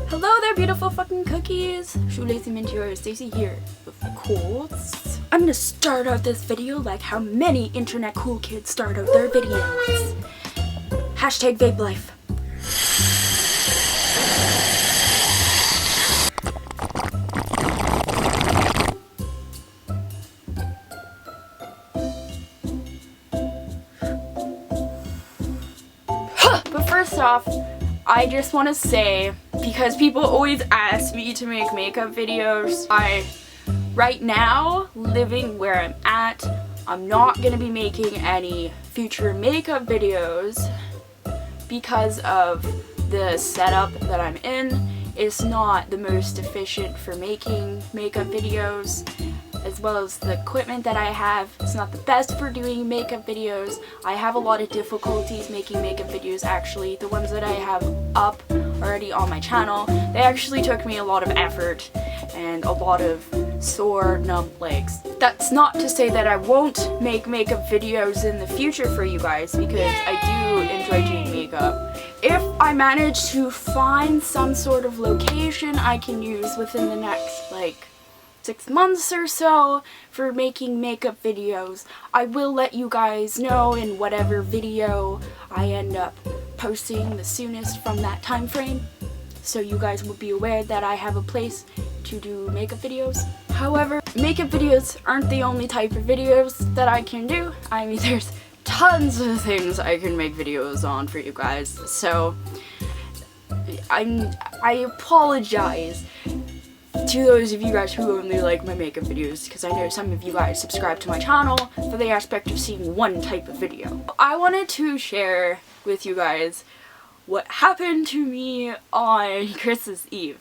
Hello there, beautiful fucking cookies! Shoelacy Mintier, Stacy here with the quotes. I'm gonna start out this video like how many internet cool kids start out their videos. Hashtag vape life. But first off, I just want to say, because people always ask me to make makeup videos, right now, living where I'm at, I'm not going to be making any future makeup videos because of the setup that I'm in. It's not the most efficient for making makeup videos, as well as the equipment that I have. It's not the best for doing makeup videos. I have a lot of difficulties making makeup videos actually. The ones that I have up already on my channel, they actually took me a lot of effort and a lot of sore, numb legs. That's not to say that I won't make makeup videos in the future for you guys, because I do enjoy doing makeup. If I manage to find some sort of location I can use within the next, 6 months or so for making makeup videos, I will let you guys know in whatever video I end up posting the soonest from that time frame, so you guys will be aware that I have a place to do makeup videos. However, makeup videos aren't the only type of videos that I can do. I mean, there's tons of things I can make videos on for you guys, so I apologize to those of you guys who only like my makeup videos, because I know some of you guys subscribe to my channel for the aspect of seeing one type of video. I wanted to share with you guys what happened to me on Christmas Eve.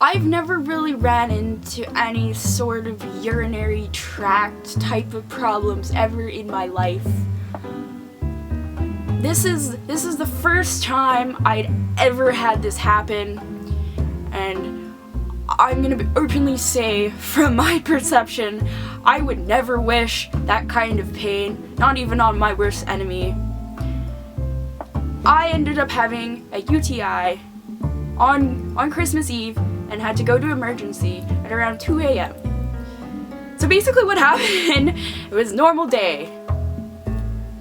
I've never really ran into any sort of urinary tract type of problems ever in my life. This is the first time I'd ever had this happen, and I'm gonna openly say, from my perception, I would never wish that kind of pain, not even on my worst enemy. I ended up having a UTI on Christmas Eve and had to go to emergency at around 2 a.m. So basically what happened, it was a normal day.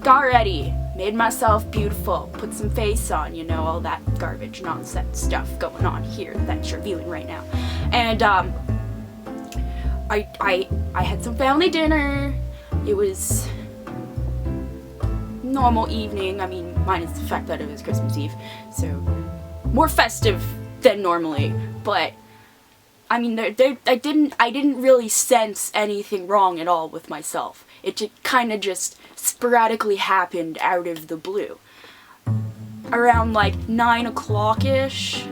Got ready, made myself beautiful, put some face on, you know, all that garbage, nonsense stuff going on here that you're viewing right now. And I had some family dinner. It was normal evening. I mean, minus the fact that it was Christmas Eve, so more festive than normally. But I mean, I didn't really sense anything wrong at all with myself. It just kind of just sporadically happened out of the blue. Around 9 o'clock-ish,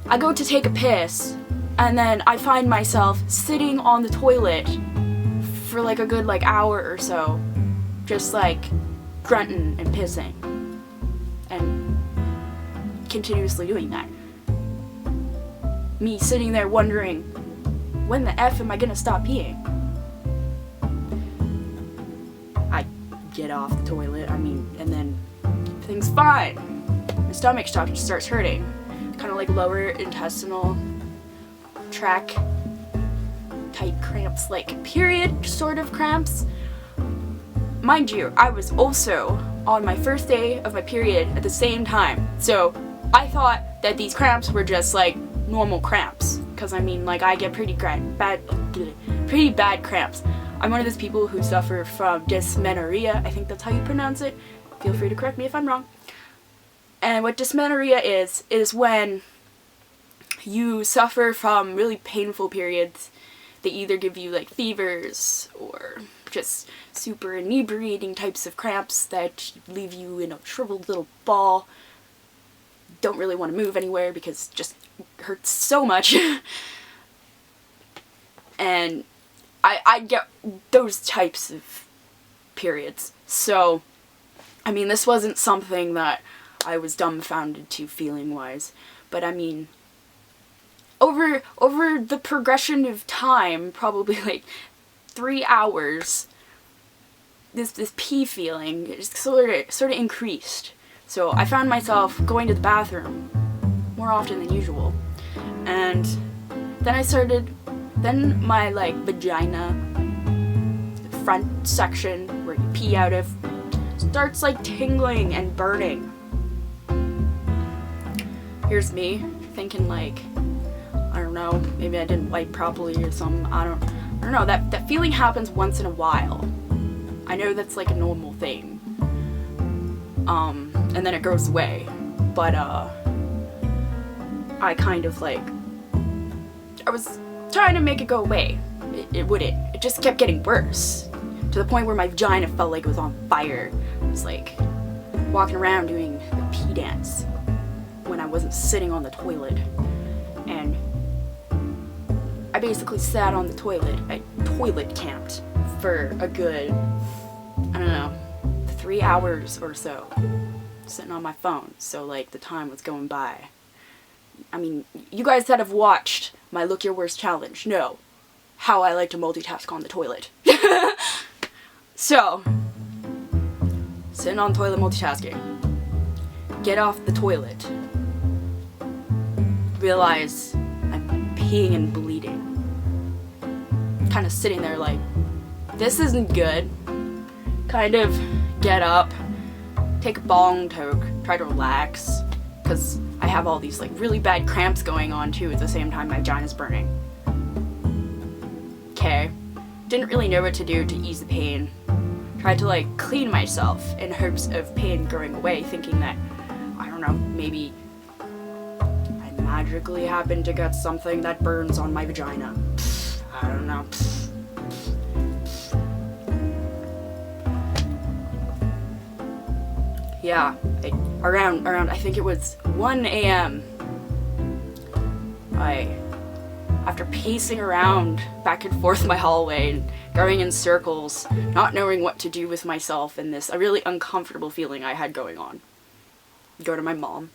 I go to take a piss, and then I find myself sitting on the toilet for a good hour or so, just grunting and pissing, and continuously doing that. Me sitting there wondering, when the F am I gonna stop peeing? I get off the toilet, and then everything's fine. My stomach starts hurting. Kind of lower intestinal tract type cramps, period sort of cramps. Mind you, I was also on my first day of my period at the same time, so I thought that these cramps were just normal cramps, because I get pretty bad cramps. I'm one of those people who suffer from dysmenorrhea, I think that's how you pronounce it. Feel free to correct me if I'm wrong. And what dysmenorrhea is when you suffer from really painful periods. They either give you fevers or just super inebriating types of cramps that leave you in a shriveled little ball. Don't really want to move anywhere because it just hurts so much. And I get those types of periods. So, this wasn't something that I was dumbfounded to feeling-wise. But over the progression of time, probably 3 hours, this pee feeling just sort of increased. So I found myself going to the bathroom more often than usual. And then my like vagina, the front section where you pee out of, starts like tingling and burning. Here's me thinking like, I don't know, maybe I didn't wipe properly or something. I don't know. That feeling happens once in a while. I know that's like a normal thing. And then it goes away. But I kind of like, I was trying to make it go away. It wouldn't. It just kept getting worse. To the point where my vagina felt like it was on fire. I was like walking around doing the pee dance when I wasn't sitting on the toilet. And I basically sat on the toilet. I toilet camped for a good, I don't know, 3 hours or so. Sitting on my phone. So like the time was going by. I mean, you guys that have watched my Look Your Worst challenge know how I like to multitask on the toilet. So, sitting on the toilet multitasking. Get off the toilet. Realize I'm peeing and bleeding. Kind of sitting there like, this isn't good. Kind of get up, take a bong toke, try to relax, because I have all these like really bad cramps going on too at the same time my vagina's burning. Okay, didn't really know what to do to ease the pain. Tried to like clean myself in hopes of pain going away, thinking that, I don't know, maybe I magically happened to get something that burns on my vagina. I don't know. Yeah, around I think it was 1 a.m. After pacing around back and forth my hallway and going in circles, not knowing what to do with myself and a really uncomfortable feeling I had going on, go to my mom.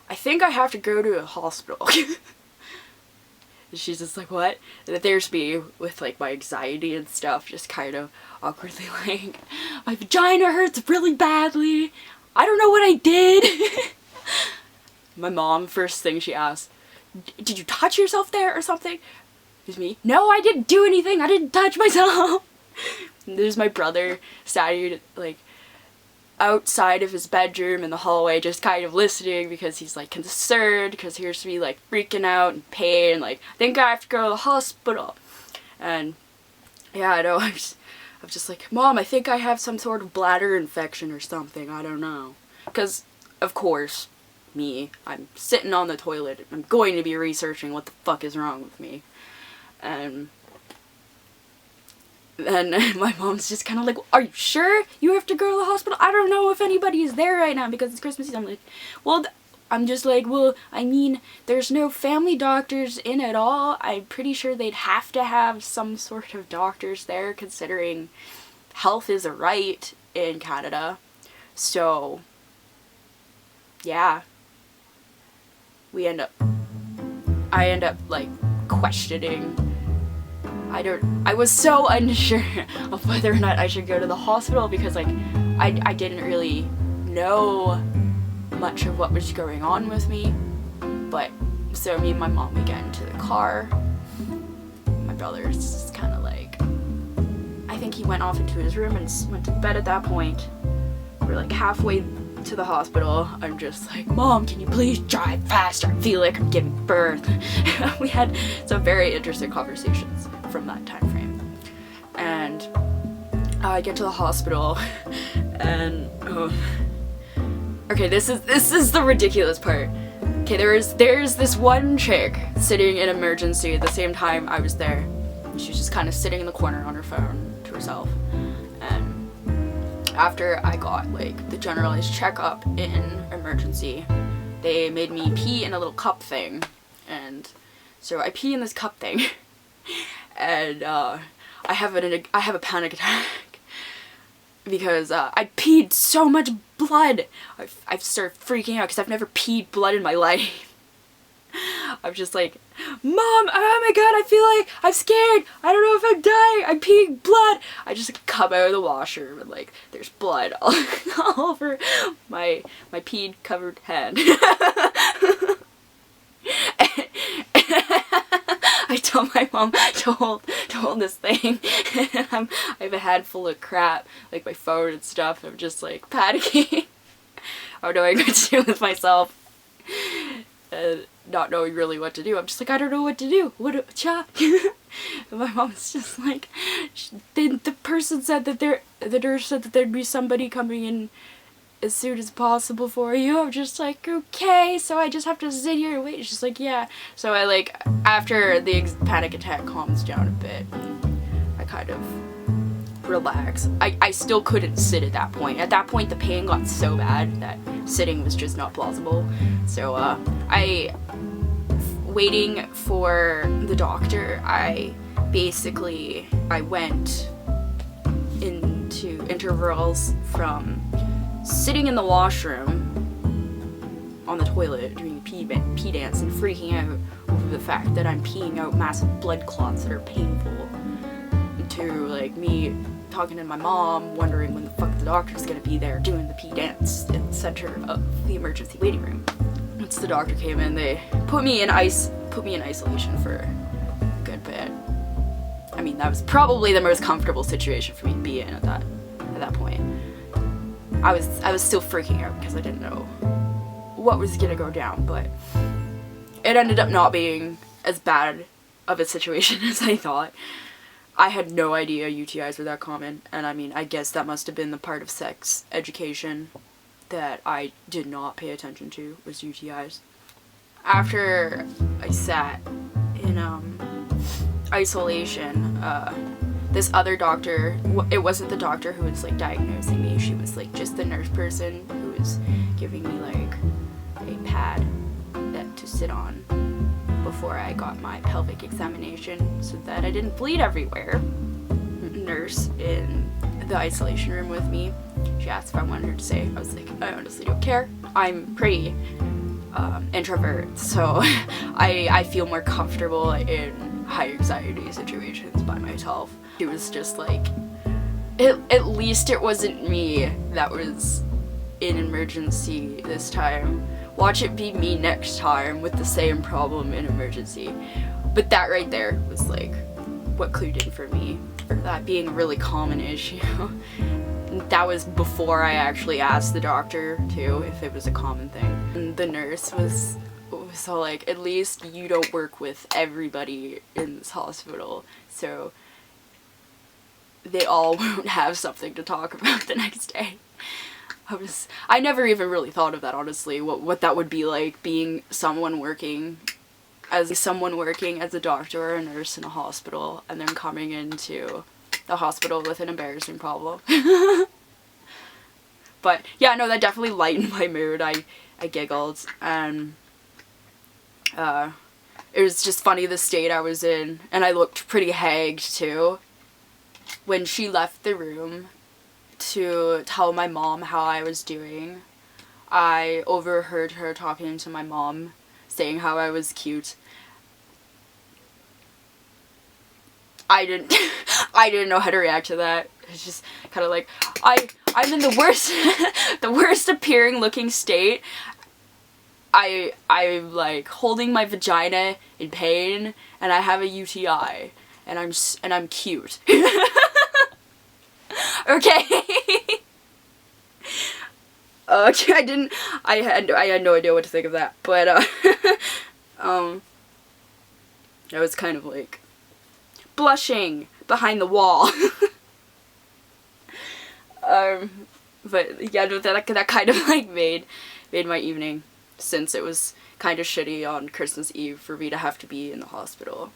I think I have to go to a hospital. She's just like, what? And there's me with like my anxiety and stuff, just kind of awkwardly like, my vagina hurts really badly. I don't know what I did. My mom, first thing she asked, did you touch yourself there or something? There's me, no, I didn't do anything. I didn't touch myself. And there's my brother standing like outside of his bedroom in the hallway, just kind of listening because he's like concerned, because here's me like freaking out in pain, like I think I have to go to the hospital. And yeah, I know, I'm just like, Mom, I think I have some sort of bladder infection or something, I don't know. Because, of course, I'm sitting on the toilet, I'm going to be researching what the fuck is wrong with me. And then my mom's just kind of like, are you sure you have to go to the hospital? I don't know if anybody is there right now because it's Christmas Eve. I'm like, well, I'm just like, well, I mean, there's no family doctors in at all. I'm pretty sure they'd have to have some sort of doctors there considering health is a right in Canada. So, yeah. I end up like questioning. I was so unsure of whether or not I should go to the hospital because like I didn't really know much of what was going on with me. But so me and my mom, we get into the car. My brother's just kind of like, I think he went off into his room and went to bed at that point. We're like halfway to the hospital. I'm just like, Mom, can you please drive faster? I feel like I'm giving birth. We had some very interesting conversations from that time frame. And I get to the hospital and okay, this is the ridiculous part. Okay, there's this one chick sitting in emergency at the same time I was there. She was just kind of sitting in the corner on her phone to herself. And after I got like the generalized checkup in emergency, they made me pee in a little cup thing. And so I pee in this cup thing. And I have a panic attack because I peed so much blood. I've started freaking out because I've never peed blood in my life. I'm just like, Mom, oh my god, I feel like I'm scared. I don't know if I'm dying. I'm peeing blood. I just come out of the washroom and like there's blood all over my peed covered hand. I tell my mom to hold this thing, and I have a head full of crap, like my phone and stuff. I'm just like panicking. I don't know what to do with myself. Not knowing really what to do. I'm just like, I don't know what to do. And my mom's just like, the person said that the nurse said that there'd be somebody coming in as soon as possible for you. I'm just like, okay, so I just have to sit here and wait. She's like, yeah. So I like, after the panic attack calms down a bit, I kind of relax. I still couldn't sit at that point. At that point, the pain got so bad that sitting was just not plausible. So waiting for the doctor, I went into intervals from sitting in the washroom on the toilet doing a pee dance and freaking out over the fact that I'm peeing out massive blood clots that are painful, to like me talking to my mom, wondering when the fuck the doctor's gonna be there doing the pee dance in the center of the emergency waiting room. Once the doctor came in, they put me in isolation for a good bit. I mean, that was probably the most comfortable situation for me to be in at that point. I was still freaking out because I didn't know what was gonna go down, but it ended up not being as bad of a situation as I thought. I had no idea UTIs were that common, and I mean, I guess that must have been the part of sex education that I did not pay attention to, was UTIs. After I sat in isolation, this other doctor, it wasn't the doctor who was like diagnosing me, she was like just the nurse person who was giving me like a pad to sit on before I got my pelvic examination so that I didn't bleed everywhere. Nurse in the isolation room with me, she asked if I wanted her to say. I was like, I honestly don't care. I'm pretty introvert, so I feel more comfortable in high anxiety situations by myself. It was just like, at least it wasn't me that was in emergency this time. Watch it be me next time with the same problem in emergency. But that right there was like what clued in for me, for that being a really common issue. That was before I actually asked the doctor too if it was a common thing. And the nurse was so like, at least you don't work with everybody in this hospital, so they all won't have something to talk about the next day. I never even really thought of that, honestly, what that would be like, being someone working as a doctor or a nurse in a hospital and then coming into the hospital with an embarrassing problem. But yeah, no, that definitely lightened my mood. I giggled, and it was just funny the state I was in, and I looked pretty hagged too. When she left the room to tell my mom how I was doing, I overheard her talking to my mom, saying how I was cute. I didn't know how to react to that. It's just kind of like, I'm in the worst the worst appearing looking state. I'm like holding my vagina in pain, and I have a UTI, and I'm cute. Okay. Okay, I had no idea what to think of that, but I was kind of like blushing behind the wall. But yeah, that kind of like made my evening, since it was kind of shitty on Christmas Eve for me to have to be in the hospital.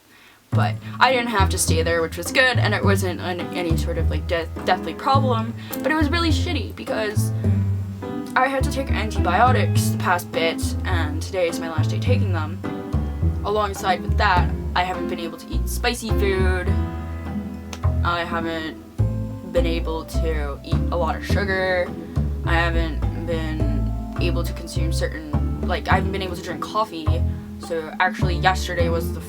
But I didn't have to stay there, which was good, and it wasn't any sort of like deathly problem, but it was really shitty because I had to take antibiotics the past bit, and today is my last day taking them. Alongside with that, I haven't been able to eat spicy food. I haven't been able to eat a lot of sugar. I haven't been able to consume I haven't been able to drink coffee. So actually yesterday was the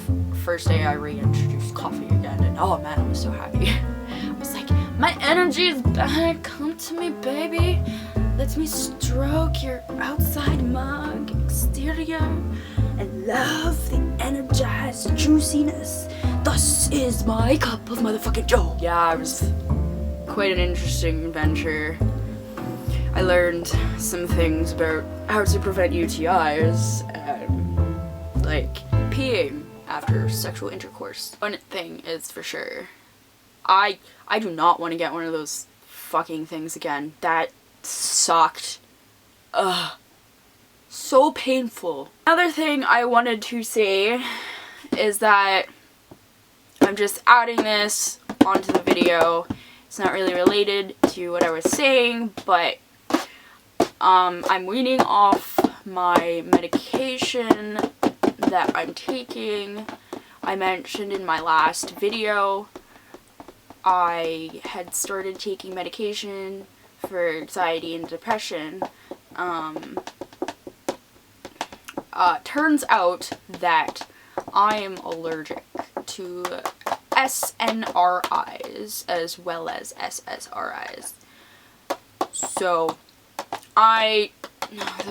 first day I reintroduced coffee again, and oh man, I was so happy. I was like, my energy is back, come to me baby. Let me stroke your outside mug exterior and love the energized richness, juiciness. Thus is my cup of motherfucking joe. Yeah, it was quite an interesting adventure. I learned some things about how to prevent UTIs and like peeing after sexual intercourse. One thing is for sure, I do not want to get one of those fucking things again. That sucked. Ugh. So painful. Another thing I wanted to say is that I'm just adding this onto the video. It's not really related to what I was saying, but I'm weaning off my medication that I'm taking. I mentioned in my last video I had started taking medication for anxiety and depression. Turns out that I am allergic to SNRIs as well as SSRIs. So, the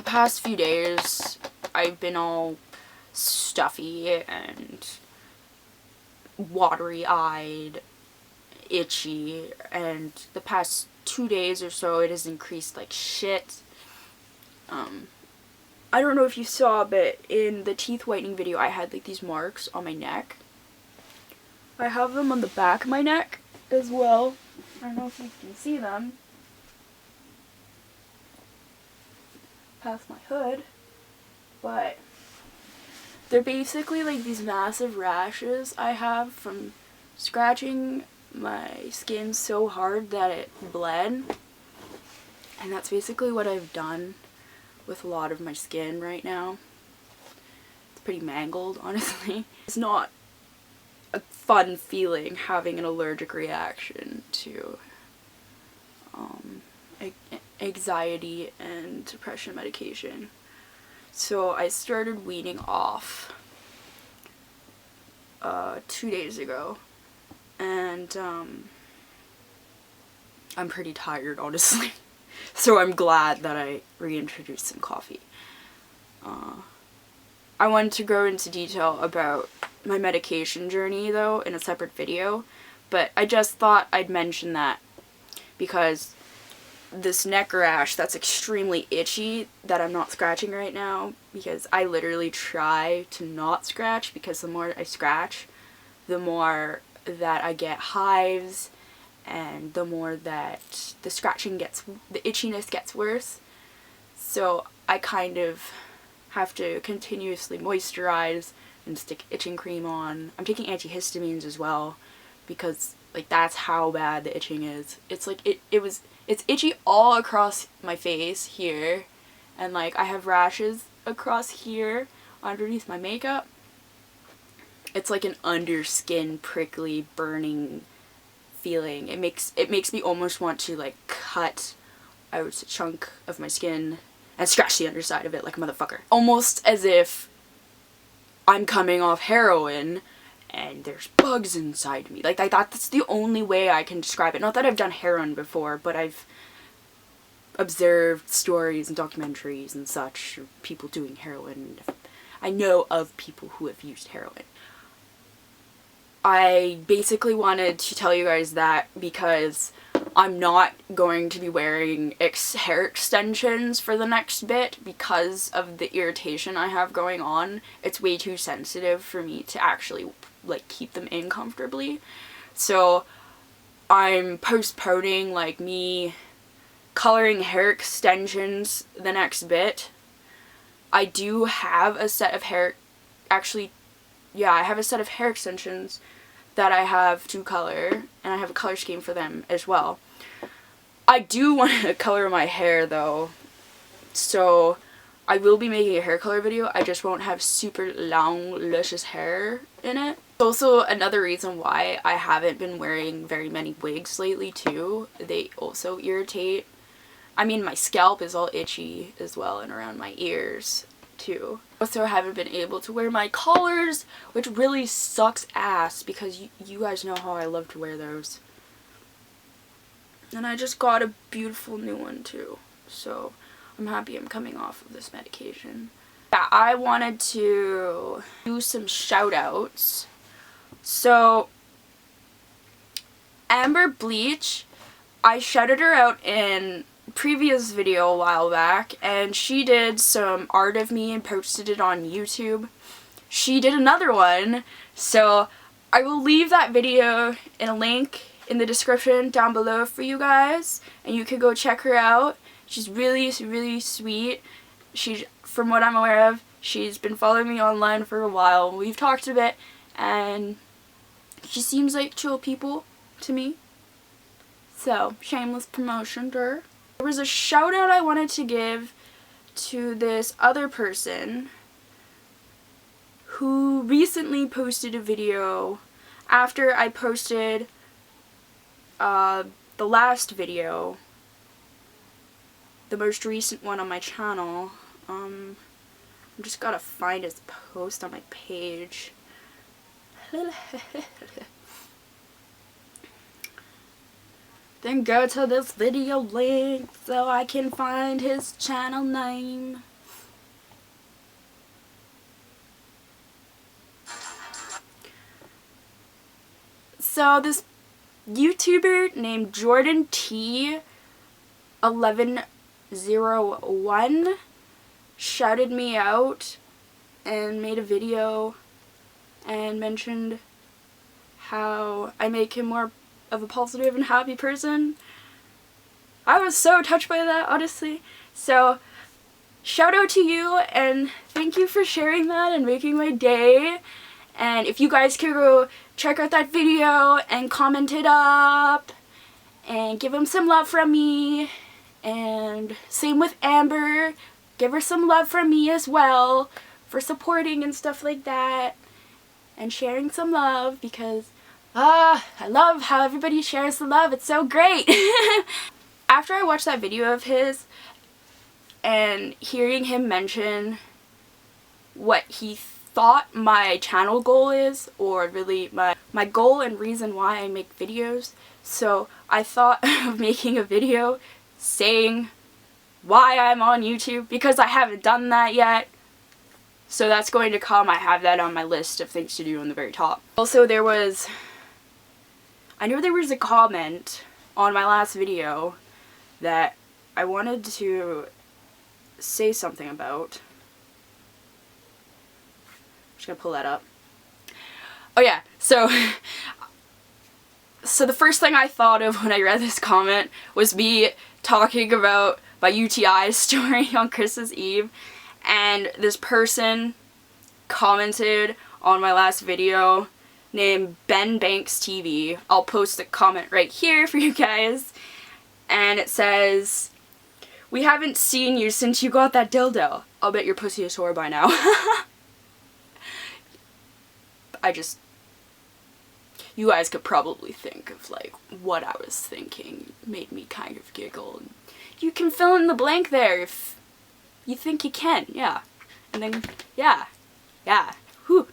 past few days, I've been all stuffy and watery-eyed, itchy, and the past 2 days or so it has increased like shit. I don't know if you saw, but in the teeth whitening video I had like these marks on my neck. I have them on the back of my neck as well. I don't know if you can see them past my hood, but they're basically like these massive rashes I have from scratching my skin so hard that it bled. And that's basically what I've done with a lot of my skin right now. It's pretty mangled, honestly. It's not a fun feeling having an allergic reaction to anxiety and depression medication. So I started weaning off 2 days ago, and I'm pretty tired, honestly. So I'm glad that I reintroduced some coffee. I wanted to go into detail about my medication journey though in a separate video, but I just thought I'd mention that because this neck rash that's extremely itchy that I'm not scratching right now, because I literally try to not scratch, because the more I scratch, the more that I get hives, and the more that the itchiness gets worse. So I kind of have to continuously moisturize and stick itching cream on. I'm taking antihistamines as well, because like that's how bad the itching is. It's like it's itchy all across my face here, and like I have rashes across here underneath my makeup. It's like an underskin prickly burning feeling. It makes me almost want to like cut out a chunk of my skin and scratch the underside of it like a motherfucker. Almost as if I'm coming off heroin and there's bugs inside me. Like that's the only way I can describe it. Not that I've done heroin before, but I've observed stories and documentaries and such of people doing heroin. I know of people who have used heroin. I basically wanted to tell you guys that because I'm not going to be wearing hair extensions for the next bit because of the irritation I have going on. It's way too sensitive for me to actually like keep them in comfortably. So I'm postponing like me coloring hair extensions the next bit. I do have a set of hair, actually, yeah, I have a set of hair extensions that I have to color, and I have a color scheme for them as well. I do want to color my hair though, so I will be making a hair color video. I just won't have super long, luscious hair in it. Also, another reason why I haven't been wearing very many wigs lately too. They also irritate. I mean, my scalp is all itchy as well, and around my ears too. Also, I haven't been able to wear my collars, which really sucks ass because you guys know how I love to wear those. And I just got a beautiful new one too, so I'm happy I'm coming off of this medication. Yeah, I wanted to do some shout outs. So Amber Bleach, I shouted her out in previous video a while back, and she did some art of me and posted it on YouTube. She did another one, so I will leave that video in a link in the description down below for you guys, and you can go check her out. She's really, really sweet. She's, from what I'm aware of, she's been following me online for a while. We've talked a bit, and she seems like chill people to me. So, shameless promotion to her. There was a shout out I wanted to give to this other person who recently posted a video after I posted the last video, the most recent one on my channel. I'm just gotta find his post on my page. Then go to this video link so I can find his channel name. So this YouTuber named Jordan T 1101 shouted me out and made a video and mentioned how I make him more of a positive and happy person. I was so touched by that, honestly. So shout out to you, and thank you for sharing that and making my day. And if you guys could go check out that video and comment it up and give him some love from me, and same with Amber, give her some love from me as well for supporting and stuff like that and sharing some love, because I love how everybody shares the love. It's so great. After I watched that video of his and hearing him mention what he thought my channel goal is, or really my goal and reason why I make videos, so I thought of making a video saying why I'm on YouTube, because I haven't done that yet. So that's going to come. I have that on my list of things to do on the very top. Also, I knew there was a comment on my last video that I wanted to say something about. I'm just gonna pull that up. Oh yeah, so the first thing I thought of when I read this comment was me talking about my UTI story on Christmas Eve, and this person commented on my last video named Ben Banks TV. I'll post a comment right here for you guys, and it says, "We haven't seen you since you got that dildo. I'll bet your pussy is sore by now." You guys could probably think of like what I was thinking. It made me kind of giggle. You can fill in the blank there if you think you can, yeah. And then, yeah. Whew.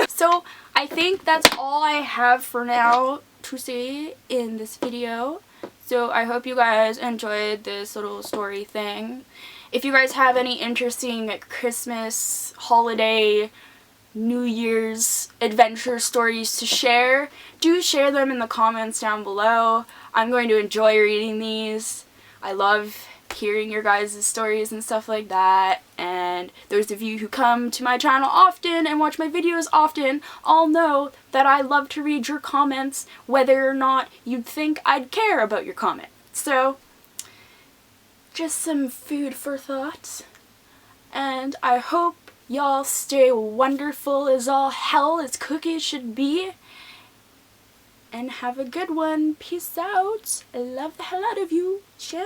So, I think that's all I have for now to say in this video. So, I hope you guys enjoyed this little story thing. If you guys have any interesting Christmas, holiday, New Year's adventure stories to share, do share them in the comments down below. I'm going to enjoy reading these. I love hearing your guys' stories and stuff like that, and those of you who come to my channel often and watch my videos often all know that I love to read your comments whether or not you'd think I'd care about your comment. So, just some food for thought, and I hope y'all stay wonderful as all hell as cookies should be, and have a good one. Peace out. I love the hell out of you. Ciao.